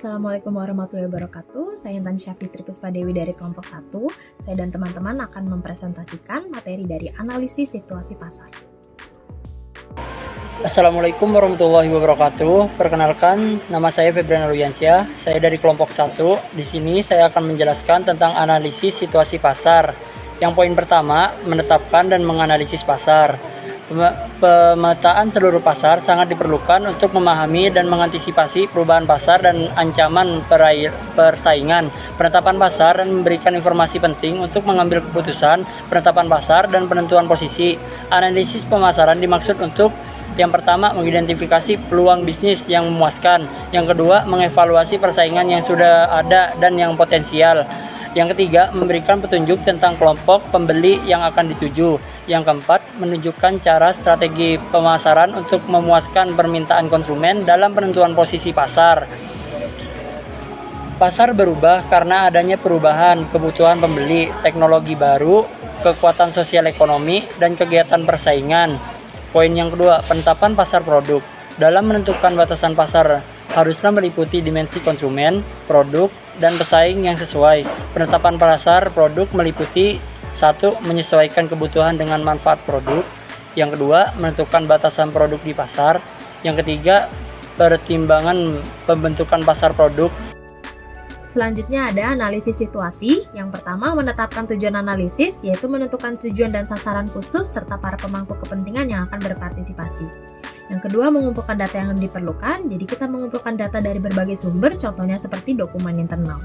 Assalamualaikum warahmatullahi wabarakatuh. Saya Intan Syafitri Puspadewi dari kelompok 1. Saya dan teman-teman akan mempresentasikan materi dari analisis situasi pasar. Assalamualaikum warahmatullahi wabarakatuh. Perkenalkan, nama saya Febrian Ruyansyah. Saya dari kelompok 1. Di sini saya akan menjelaskan tentang analisis situasi pasar. Yang poin pertama, menetapkan dan menganalisis pasar. Pemetaan seluruh pasar sangat diperlukan untuk memahami dan mengantisipasi perubahan pasar dan ancaman persaingan. Penetapan pasar dan memberikan informasi penting untuk mengambil keputusan penetapan pasar dan penentuan posisi. Analisis pemasaran dimaksud untuk yang pertama, mengidentifikasi peluang bisnis yang memuaskan. Yang kedua, mengevaluasi persaingan yang sudah ada dan yang potensial. Yang ketiga, memberikan petunjuk tentang kelompok pembeli yang akan dituju. Yang keempat, menunjukkan cara strategi pemasaran untuk memuaskan permintaan konsumen dalam penentuan posisi pasar. Pasar berubah karena adanya perubahan kebutuhan pembeli, teknologi baru, kekuatan sosial ekonomi, dan kegiatan persaingan. Poin yang kedua, penetapan pasar produk. Dalam menentukan batasan pasar, haruslah meliputi dimensi konsumen, produk, dan pesaing yang sesuai. Penetapan pasar produk meliputi 1. Menyesuaikan kebutuhan dengan manfaat produk. Yang kedua, menentukan batasan produk di pasar. Yang ketiga, pertimbangan pembentukan pasar produk. Selanjutnya ada analisis situasi. Yang pertama, menetapkan tujuan analisis, yaitu menentukan tujuan dan sasaran khusus serta para pemangku kepentingan yang akan berpartisipasi. Yang kedua, mengumpulkan data yang diperlukan. Jadi kita mengumpulkan data dari berbagai sumber, contohnya seperti dokumen internal.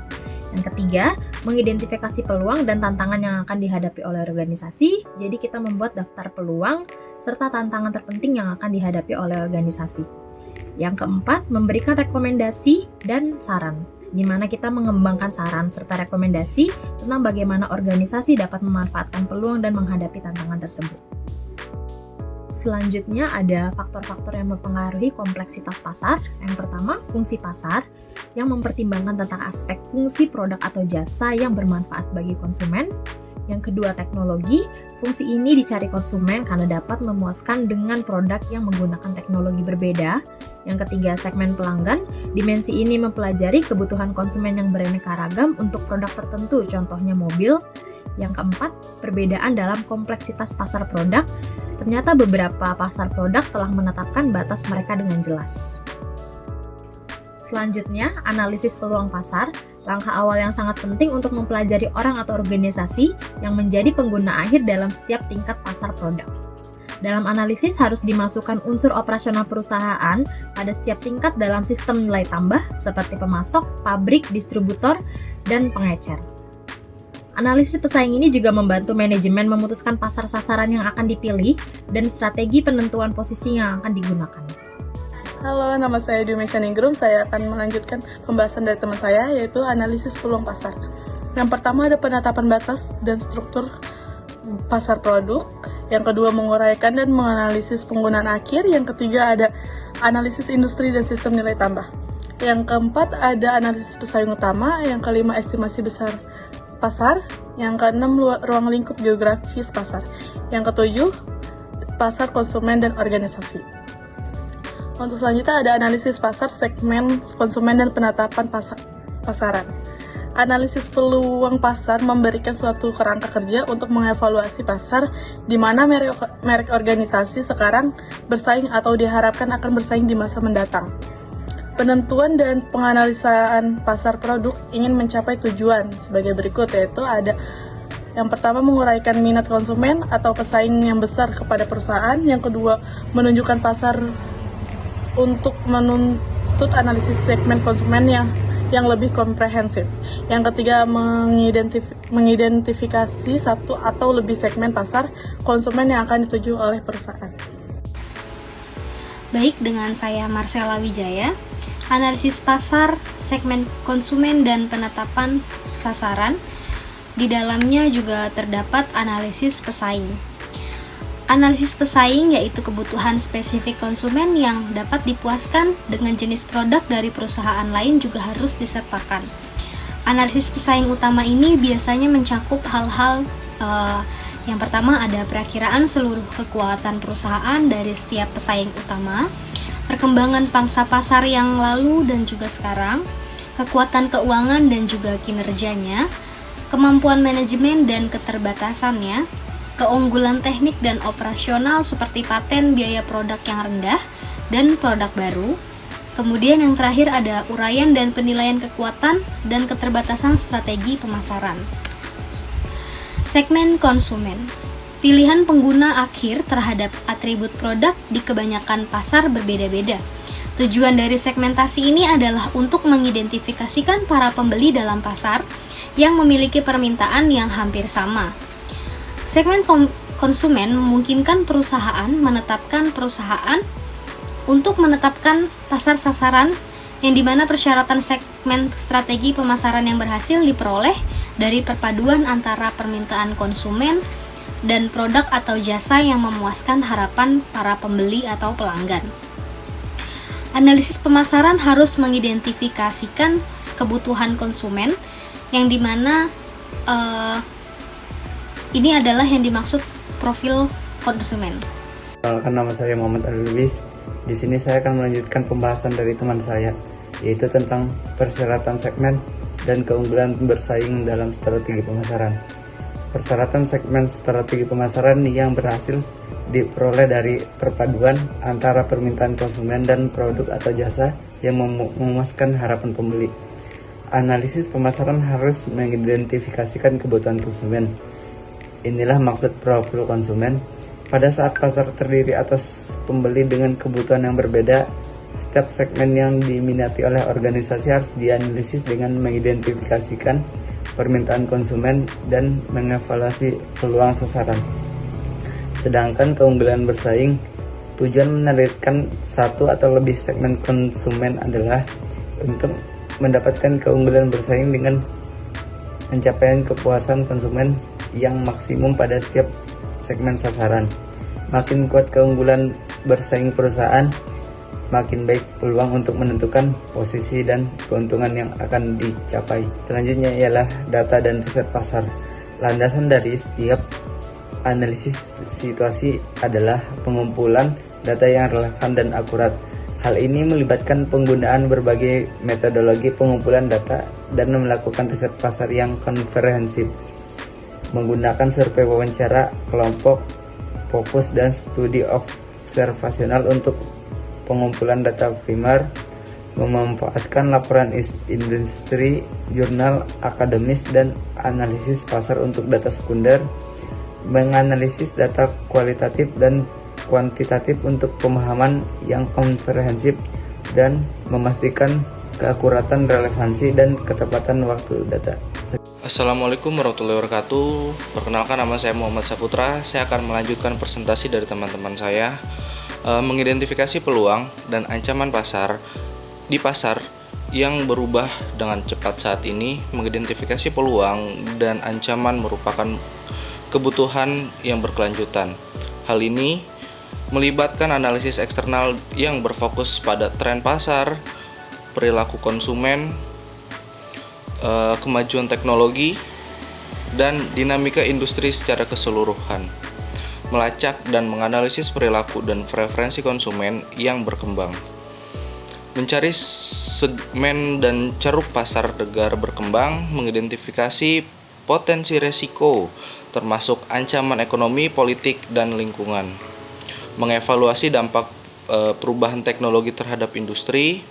Yang ketiga, mengidentifikasi peluang dan tantangan yang akan dihadapi oleh organisasi. Jadi kita membuat daftar peluang serta tantangan terpenting yang akan dihadapi oleh organisasi. Yang keempat, memberikan rekomendasi dan saran, di mana kita mengembangkan saran serta rekomendasi tentang bagaimana organisasi dapat memanfaatkan peluang dan menghadapi tantangan tersebut. Selanjutnya ada faktor-faktor yang mempengaruhi kompleksitas pasar. Yang pertama, fungsi pasar yang mempertimbangkan tentang aspek fungsi produk atau jasa yang bermanfaat bagi konsumen. Yang kedua, teknologi. Fungsi ini dicari konsumen karena dapat memuaskan dengan produk yang menggunakan teknologi berbeda. Yang ketiga, segmen pelanggan. Dimensi ini mempelajari kebutuhan konsumen yang beraneka ragam untuk produk tertentu, contohnya mobil. Yang keempat, perbedaan dalam kompleksitas pasar produk. Ternyata beberapa pasar produk telah menetapkan batas mereka dengan jelas. Selanjutnya, analisis peluang pasar. Langkah awal yang sangat penting untuk mempelajari orang atau organisasi yang menjadi pengguna akhir dalam setiap tingkat pasar produk. Dalam analisis harus dimasukkan unsur operasional perusahaan pada setiap tingkat dalam sistem nilai tambah seperti pemasok, pabrik, distributor, dan pengecer. Analisis pesaing ini juga membantu manajemen memutuskan pasar sasaran yang akan dipilih dan strategi penentuan posisi yang akan digunakan. Halo, nama saya Dwi Ningrum. Saya akan melanjutkan pembahasan dari teman saya, yaitu analisis peluang pasar. Yang pertama ada penetapan batas dan struktur pasar produk. Yang kedua, menguraikan dan menganalisis penggunaan akhir. Yang ketiga ada analisis industri dan sistem nilai tambah. Yang keempat ada analisis pesaing utama. Yang kelima, estimasi besar pasar. Yang keenam, ruang lingkup geografis pasar. Yang ketujuh, pasar konsumen dan organisasi. Untuk selanjutnya ada analisis pasar, segmen konsumen dan penetapan pasaran. Analisis peluang pasar memberikan suatu kerangka kerja untuk mengevaluasi pasar di mana merek organisasi sekarang bersaing atau diharapkan akan bersaing di masa mendatang. Penentuan dan penganalisaan pasar produk ingin mencapai tujuan sebagai berikut, yaitu ada yang pertama, menguraikan minat konsumen atau pesaing yang besar kepada perusahaan. Yang kedua, menunjukkan pasar untuk menuntut analisis segmen konsumen yang lebih komprehensif. Yang ketiga, mengidentifikasi satu atau lebih segmen pasar konsumen yang akan dituju oleh perusahaan. Baik, dengan saya Marcella Wijaya. Analisis pasar, segmen konsumen, dan penetapan sasaran. Di dalamnya juga terdapat analisis pesaing. Analisis pesaing yaitu kebutuhan spesifik konsumen yang dapat dipuaskan dengan jenis produk dari perusahaan lain juga harus disertakan. Analisis pesaing utama ini biasanya mencakup hal-hal yang pertama ada perakiraan seluruh kekuatan perusahaan dari setiap pesaing utama, perkembangan pangsa pasar yang lalu dan juga sekarang, kekuatan keuangan dan juga kinerjanya, kemampuan manajemen dan keterbatasannya, keunggulan teknik dan operasional seperti paten, biaya produk yang rendah, dan produk baru. Kemudian yang terakhir ada uraian dan penilaian kekuatan dan keterbatasan strategi pemasaran. Segmen konsumen. Pilihan pengguna akhir terhadap atribut produk di kebanyakan pasar berbeda-beda. Tujuan dari segmentasi ini adalah untuk mengidentifikasikan para pembeli dalam pasar yang memiliki permintaan yang hampir sama. Segmen konsumen memungkinkan perusahaan untuk menetapkan pasar sasaran yang dimana persyaratan segmen strategi pemasaran yang berhasil diperoleh dari perpaduan antara permintaan konsumen dan produk atau jasa yang memuaskan harapan para pembeli atau pelanggan. Analisis pemasaran harus mengidentifikasikan kebutuhan konsumen yang dimana ini adalah yang dimaksud profil konsumen. Perkenalkan, nama saya Muhammad Ali Lubis. Di sini saya akan melanjutkan pembahasan dari teman saya, yaitu tentang persyaratan segmen dan keunggulan bersaing dalam strategi pemasaran. Persyaratan segmen strategi pemasaran yang berhasil diperoleh dari perpaduan antara permintaan konsumen dan produk atau jasa yang memuaskan harapan pembeli. Analisis pemasaran harus mengidentifikasikan kebutuhan konsumen. Inilah maksud profil konsumen. Pada saat pasar terdiri atas pembeli dengan kebutuhan yang berbeda, setiap segmen yang diminati oleh organisasi harus dianalisis dengan mengidentifikasikan permintaan konsumen dan mengevaluasi peluang sasaran. Sedangkan keunggulan bersaing, tujuan menargetkan satu atau lebih segmen konsumen adalah untuk mendapatkan keunggulan bersaing dengan pencapaian kepuasan konsumen yang maksimum pada setiap segmen sasaran. Makin kuat keunggulan bersaing perusahaan, makin baik peluang untuk menentukan posisi dan keuntungan yang akan dicapai. Selanjutnya ialah data dan riset pasar. Landasan dari setiap analisis situasi adalah pengumpulan data yang relevan dan akurat. Hal ini melibatkan penggunaan berbagai metodologi pengumpulan data dan melakukan riset pasar yang komprehensif, menggunakan survei wawancara kelompok, fokus, dan studi observasional untuk pengumpulan data primer, memanfaatkan laporan industri, jurnal akademis, dan analisis pasar untuk data sekunder, menganalisis data kualitatif dan kuantitatif untuk pemahaman yang komprehensif, dan memastikan keakuratan, relevansi, dan ketepatan waktu data. Assalamualaikum warahmatullahi wabarakatuh. Perkenalkan, nama saya Muhammad Saputra. Saya akan melanjutkan presentasi dari teman-teman saya, mengidentifikasi peluang dan ancaman pasar di pasar yang berubah dengan cepat saat ini. Mengidentifikasi peluang dan ancaman merupakan kebutuhan yang berkelanjutan. Hal ini melibatkan analisis eksternal yang berfokus pada tren pasar, perilaku konsumen, kemajuan teknologi, dan dinamika industri secara keseluruhan, melacak dan menganalisis perilaku dan preferensi konsumen yang berkembang, mencari segmen dan ceruk pasar negara berkembang, mengidentifikasi potensi resiko termasuk ancaman ekonomi, politik, dan lingkungan, mengevaluasi dampak perubahan teknologi terhadap industri,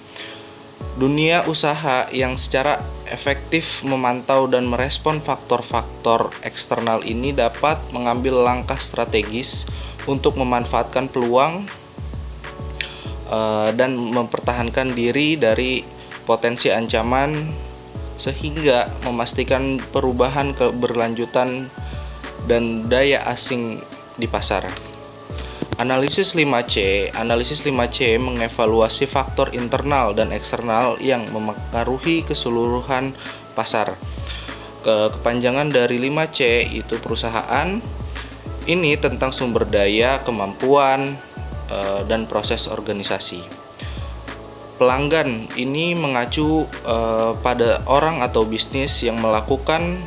dunia usaha yang secara efektif memantau dan merespon faktor-faktor eksternal ini dapat mengambil langkah strategis untuk memanfaatkan peluang dan mempertahankan diri dari potensi ancaman sehingga memastikan perubahan keberlanjutan dan daya asing di pasar. Analisis 5C mengevaluasi faktor internal dan eksternal yang memengaruhi keseluruhan pasar. Kepanjangan dari 5C itu perusahaan. Ini tentang sumber daya, kemampuan, dan proses organisasi. Pelanggan ini mengacu pada orang atau bisnis yang melakukan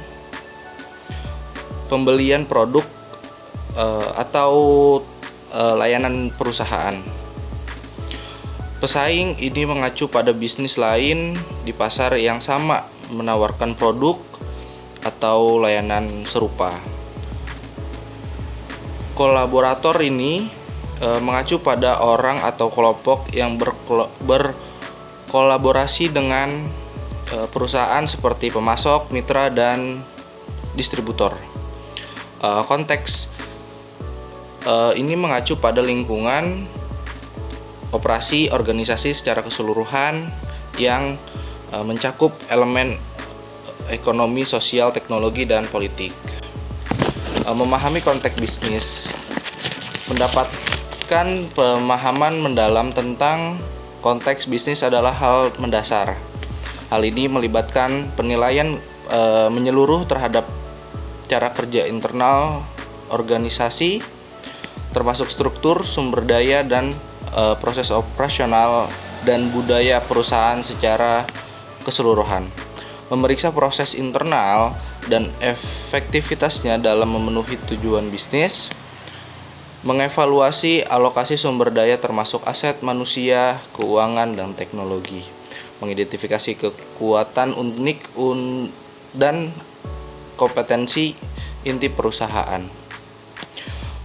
pembelian produk atau layanan perusahaan. Pesaing ini mengacu pada bisnis lain di pasar yang sama menawarkan produk atau layanan serupa. Kolaborator ini mengacu pada orang atau kelompok yang berkolaborasi dengan perusahaan seperti pemasok, mitra, dan distributor. Konteks ini mengacu pada lingkungan operasi organisasi secara keseluruhan yang mencakup elemen ekonomi, sosial, teknologi, dan politik. Memahami konteks bisnis, mendapatkan pemahaman mendalam tentang konteks bisnis adalah hal mendasar. Hal ini melibatkan penilaian menyeluruh terhadap cara kerja internal organisasi, termasuk struktur, sumber daya, dan proses operasional dan budaya perusahaan secara keseluruhan. Memeriksa proses internal dan efektivitasnya dalam memenuhi tujuan bisnis. Mengevaluasi alokasi sumber daya termasuk aset manusia, keuangan, dan teknologi. Mengidentifikasi kekuatan unik dan kompetensi inti perusahaan.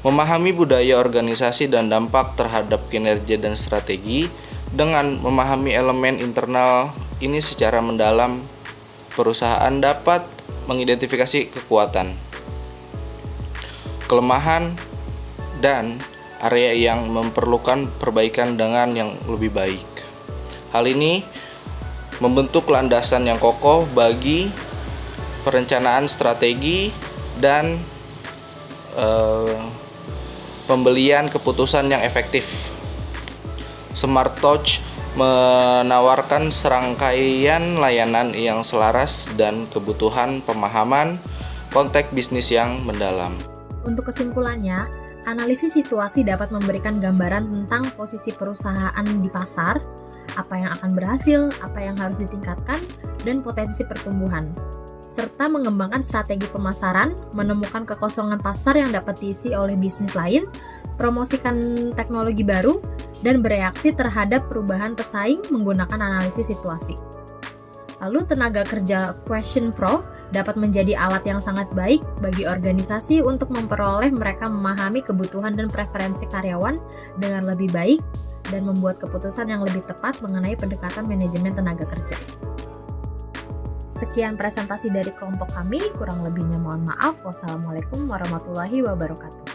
Memahami budaya organisasi dan dampak terhadap kinerja dan strategi. Dengan memahami elemen internal ini secara mendalam, perusahaan dapat mengidentifikasi kekuatan, kelemahan, dan area yang memerlukan perbaikan dengan yang lebih baik. Hal ini membentuk landasan yang kokoh bagi perencanaan strategi dan pembelian keputusan yang efektif. Smart Touch menawarkan serangkaian layanan yang selaras dan kebutuhan pemahaman konteks bisnis yang mendalam. Untuk kesimpulannya, analisis situasi dapat memberikan gambaran tentang posisi perusahaan di pasar, apa yang akan berhasil, apa yang harus ditingkatkan, dan potensi pertumbuhan, serta mengembangkan strategi pemasaran, menemukan kekosongan pasar yang dapat diisi oleh bisnis lain, promosikan teknologi baru, dan bereaksi terhadap perubahan pesaing menggunakan analisis situasi. Lalu tenaga kerja Question Pro dapat menjadi alat yang sangat baik bagi organisasi untuk memperoleh mereka memahami kebutuhan dan preferensi karyawan dengan lebih baik dan membuat keputusan yang lebih tepat mengenai pendekatan manajemen tenaga kerja. Sekian presentasi dari kelompok kami, kurang lebihnya mohon maaf. Wassalamualaikum warahmatullahi wabarakatuh.